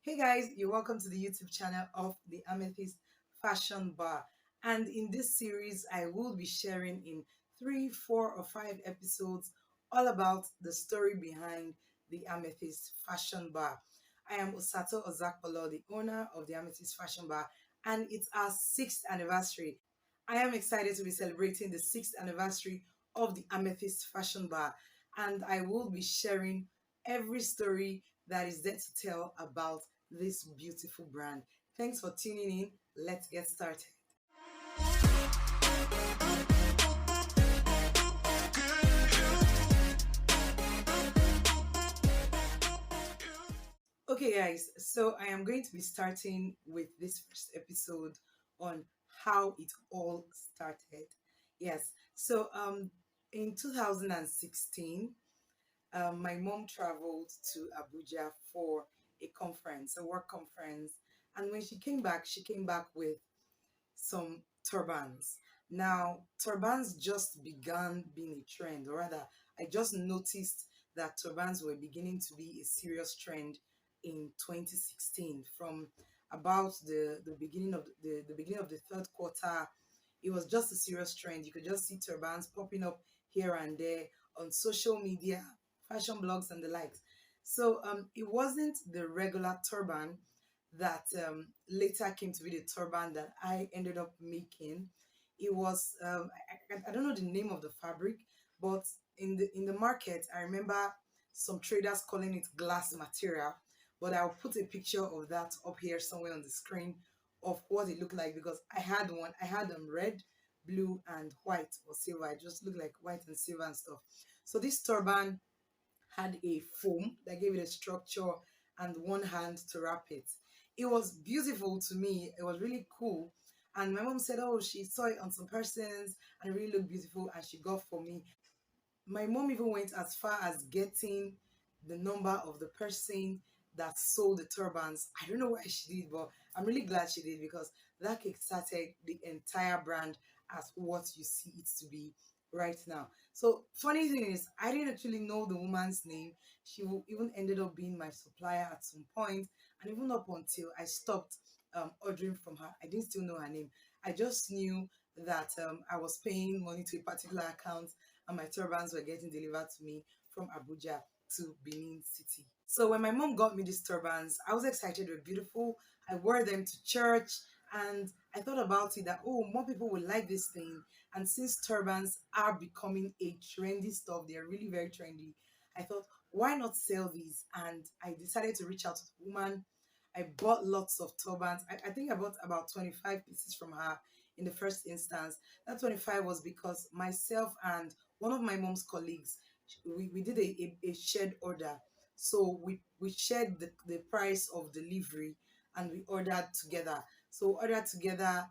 Hey guys, you're welcome to the YouTube channel of the Amethyst Fashion Bar. And in this series, I will be sharing in 3, 4, or 5 episodes all about the story behind the Amethyst Fashion Bar. I am Osato Ozakpolo, the owner of the Amethyst Fashion Bar, and it's our 6th anniversary. I am excited to be celebrating the 6th anniversary of the Amethyst Fashion Bar, and I will be sharing every story that is there to tell about this beautiful brand. Thanks for tuning in. Let's get started. Okay, guys, so I am going to be starting with this first episode on how it all started. Yes, so in 2016, my mom traveled to Abuja for a conference, a work conference, and when she came back with some turbans. Now, turbans just began being a trend, or rather, I just noticed that turbans were beginning to be a serious trend in 2016. From about the beginning of the beginning of the third quarter, it was just a serious trend. You could just see turbans popping up here and there on social media, fashion blogs, and the likes. So it wasn't the regular turban that later came to be the turban that I ended up making. It was I don't know the name of the fabric, but in the market, I remember some traders calling it glass material. But I'll put a picture of that up here somewhere on the screen of what it looked like because I had one. I had red, blue, and white or silver. It just looked like white and silver and stuff. So this turban had a foam that gave it a structure and one hand to wrap it. It was beautiful to me. It was really cool. And my mom said, oh, she saw it on some persons and it really looked beautiful and she got for me. My mom even went as far as getting the number of the person that sold the turbans. I don't know why she did, but I'm really glad she did because that kick started the entire brand as what you see it to be right now. So funny thing is, I didn't actually know the woman's name. She even ended up being my supplier at some point, and even up until I stopped ordering from her, I didn't still know her name. I just knew that I was paying money to a particular account and my turbans were getting delivered to me from Abuja to Benin City. So when my mom got me these turbans, I was excited. They were beautiful. I wore them to church and I thought about it that, oh, more people will like this thing. And since turbans are becoming a trendy stuff, they're really very trendy. I thought, why not sell these? And I decided to reach out to the woman. I bought lots of turbans. I think I bought about 25 pieces from her in the first instance. That 25 was because myself and one of my mom's colleagues, we did a shared order. So we shared the price of delivery and we ordered together. So ordered together,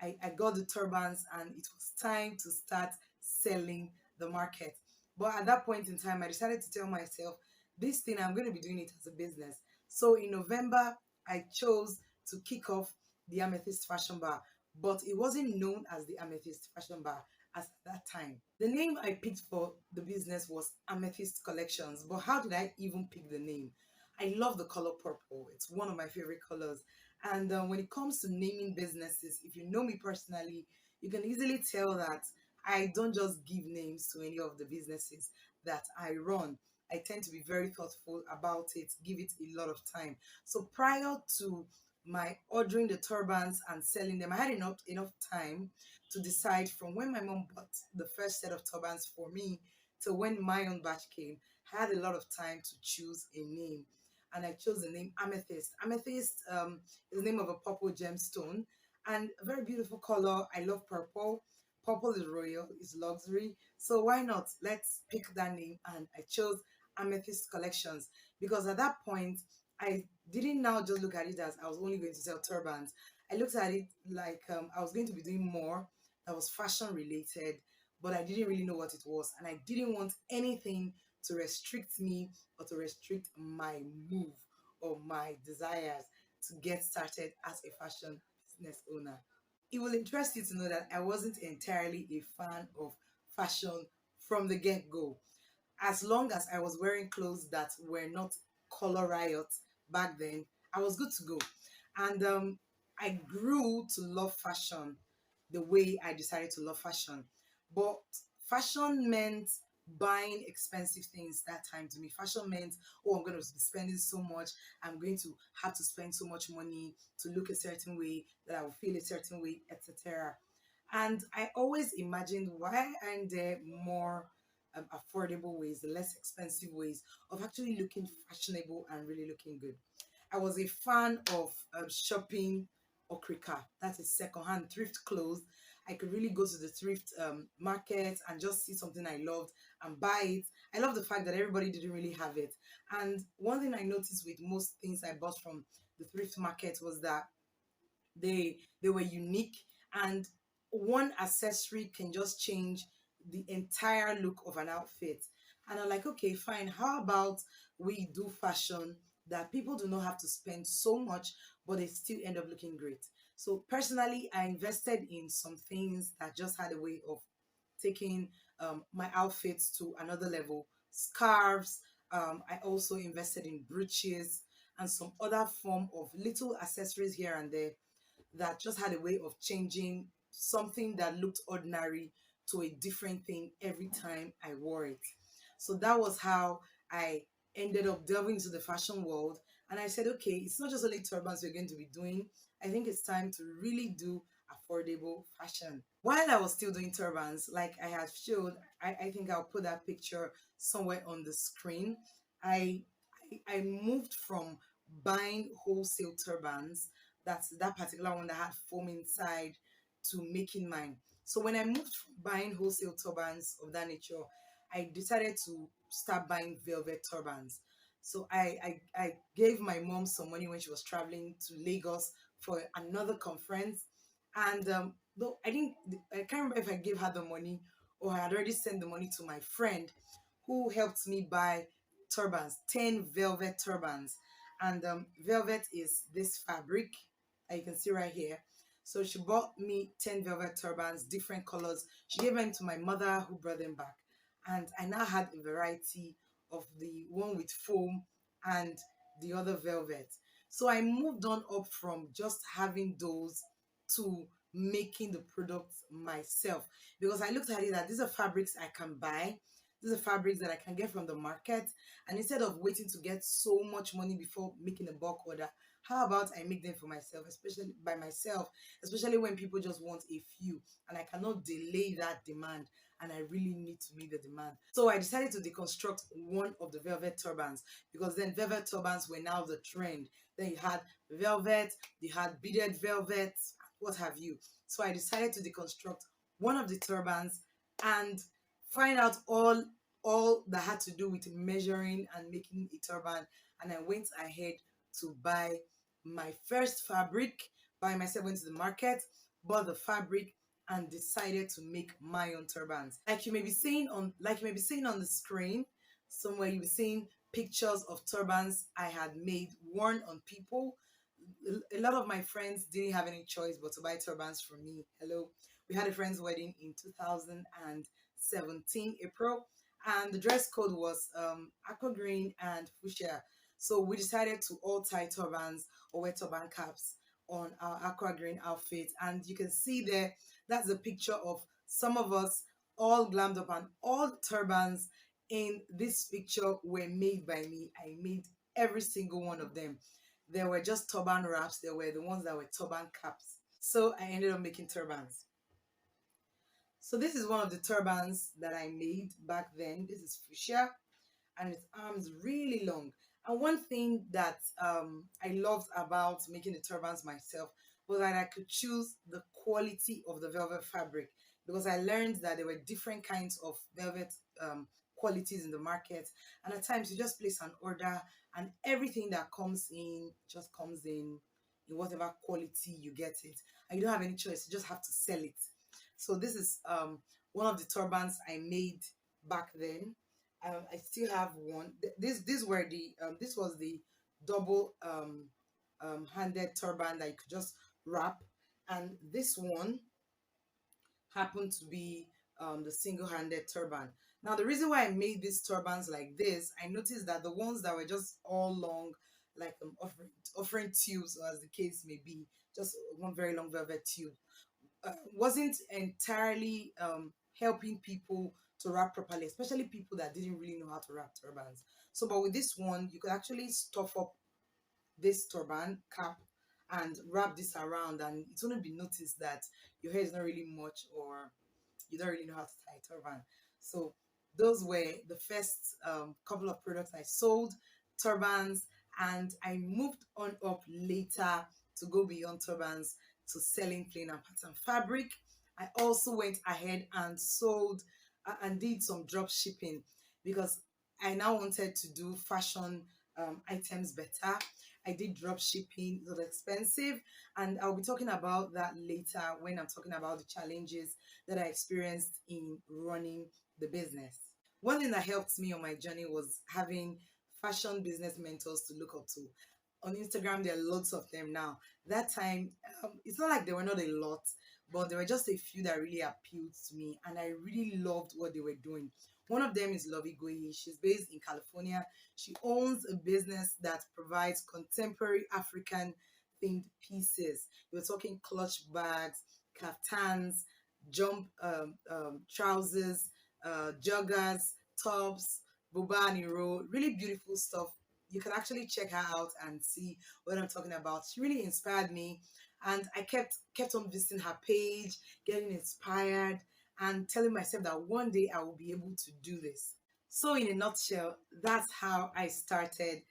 I got the turbans and it was time to start selling the market. But at that point in time, I decided to tell myself, this thing, I'm going to be doing it as a business. So in November, I chose to kick off the Amethyst Fashion Bar, but it wasn't known as the Amethyst Fashion Bar at that time. The name I picked for the business was Amethyst Collections, but how did I even pick the name? I love the color purple. It's one of my favorite colors. And when it comes to naming businesses, if you know me personally, you can easily tell that I don't just give names to any of the businesses that I run. I tend to be very thoughtful about it, give it a lot of time. So prior to my ordering the turbans and selling them, I had enough time to decide from when my mom bought the first set of turbans for me to when my own batch came. I had a lot of time to choose a name, and I chose the name Amethyst. Amethyst is the name of a purple gemstone and a very beautiful color. I love purple. Purple is royal, is luxury. So why not? Let's pick that name. And I chose Amethyst Collections because at that point, I didn't now just look at it as I was only going to sell turbans. I looked at it like I was going to be doing more that was fashion related, but I didn't really know what it was. And I didn't want anything to restrict me or to restrict my move or my desires to get started as a fashion business owner. It will interest you to know that I wasn't entirely a fan of fashion from the get go. As long as I was wearing clothes that were not color riot back then, I was good to go. And I grew to love fashion the way I decided to love fashion. But fashion meant buying expensive things that time to me. Fashion meant, oh, I'm going to be spending so much. I'm going to have to spend so much money to look a certain way, that I will feel a certain way, etc. And I always imagined, why aren't there more affordable ways, the less expensive ways of actually looking fashionable and really looking good. I was a fan of shopping okrika, that is secondhand thrift clothes. I could really go to the thrift market and just see something I loved and buy it. I love the fact that everybody didn't really have it. And one thing I noticed with most things I bought from the thrift market was that they were unique, and one accessory can just change the entire look of an outfit. And I'm like, okay, fine, how about we do fashion that people do not have to spend so much, but they still end up looking great. So personally, I invested in some things that just had a way of taking my outfits to another level. Scarves, I also invested in brooches and some other form of little accessories here and there that just had a way of changing something that looked ordinary to a different thing every time I wore it. So that was how I ended up delving into the fashion world. And I said, okay, it's not just only turbans we're going to be doing. I think it's time to really do affordable fashion. While I was still doing turbans, like I had showed, I think I'll put that picture somewhere on the screen. I I moved from buying wholesale turbans, that's that particular one that had foam inside, to making mine. So when I moved from buying wholesale turbans of that nature, I decided to start buying velvet turbans. So I gave my mom some money when she was traveling to Lagos for another conference. And though I can't remember if I gave her the money or I had already sent the money to my friend who helped me buy turbans, 10 velvet turbans. And velvet is this fabric that you can see right here. So she bought me 10 velvet turbans, different colors. She gave them to my mother, who brought them back. And I now had a variety of the one with foam and the other velvet. So I moved on up from just having those to making the products myself, because I looked at it that these are fabrics I can buy, these are fabrics that I can get from the market, and instead of waiting to get so much money before making a bulk order, how about I make them for myself, especially by myself, especially when people just want a few and I cannot delay that demand and I really need to meet the demand. So I decided to deconstruct one of the velvet turbans, because then velvet turbans were now the trend. Then you had velvet, you had beaded velvet, what have you. So I decided to deconstruct one of the turbans and find out all that had to do with measuring and making a turban. And I went ahead to buy my first fabric by myself. Went to the market, bought the fabric, and decided to make my own turbans. Like you may be seeing on the screen, somewhere you'll be seeing pictures of turbans I had made, worn on people. A lot of my friends didn't have any choice but to buy turbans from me. Hello. We had a friend's wedding in 2017 April, and the dress code was aqua green and fuchsia. So we decided to all tie turbans or wear turban caps on our aqua green outfit. And you can see there, that's a picture of some of us all glammed up, and all turbans in this picture were made by me. I made every single one of them. There were just turban wraps, there were the ones that were turban caps. So I ended up making turbans. So this is one of the turbans that I made back then. This is fuchsia, and its arms really long. And one thing that I loved about making the turbans myself was that I could choose the quality of the velvet fabric, because I learned that there were different kinds of velvet qualities in the market. And at times you just place an order and everything that comes in just comes in whatever quality you get it. And you don't have any choice, you just have to sell it. So this is one of the turbans I made back then. I still have one. This was the double handed turban that you could just wrap, and this one happened to be the single-handed turban. Now, the reason why I made these turbans like this, I noticed that the ones that were just all long, like offering tubes, or as the case may be, just one very long velvet tube. Wasn't entirely helping people to wrap properly, especially people that didn't really know how to wrap turbans. So, but with this one, you could actually stuff up this turban cap and wrap this around, and it's going to be noticed that your hair is not really much, or you don't really know how to tie a turban. So those were the first couple of products I sold, turbans, and I moved on up later to go beyond turbans to selling plain and pattern fabric. I also went ahead and sold and did some drop shipping because I now wanted to do fashion items better. I did drop shipping, it was expensive, and I'll be talking about that later when I'm talking about the challenges that I experienced in running the business. One thing that helped me on my journey was having fashion business mentors to look up to. On Instagram, there are lots of them now. That time, it's not like there were not a lot, but there were just a few that really appealed to me, and I really loved what they were doing. One of them is Lovey Goyi. She's based in California. She owns a business that provides contemporary African themed pieces. We're talking clutch bags, kaftans, jump trousers, joggers, tops, buba and iro, really beautiful stuff. You can actually check her out and see what I'm talking about. She really inspired me, and I kept on visiting her page, getting inspired, and telling myself that one day I will be able to do this. So, in a nutshell, that's how I started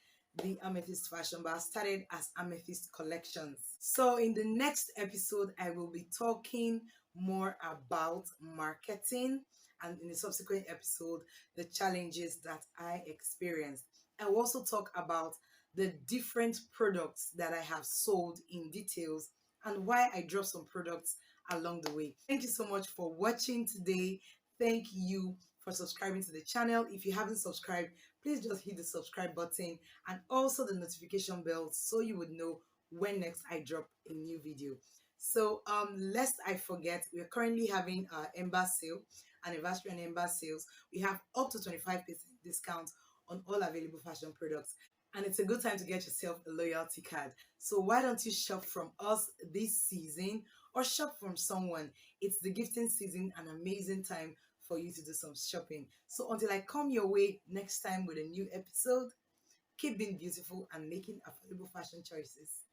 the Amethyst Fashion Bar. Started as Amethyst Collections. So, in the next episode, I will be talking more about marketing, and in the subsequent episode, the challenges that I experienced. I will also talk about the different products that I have sold in details and why I dropped some products along the way. Thank you so much for watching today. Thank you for subscribing to the channel. If you haven't subscribed, please just hit the subscribe button and also the notification bell so you would know when next I drop a new video. So lest I forget, we're currently having our Ember sale, anniversary and Ember sales. We have up to 25% discount on all available fashion products, and it's a good time to get yourself a loyalty card. So why don't you shop from us this season, or shop from someone? It's the gifting season, an amazing time for you to do some shopping. So until I come your way next time with a new episode, keep being beautiful and making affordable fashion choices.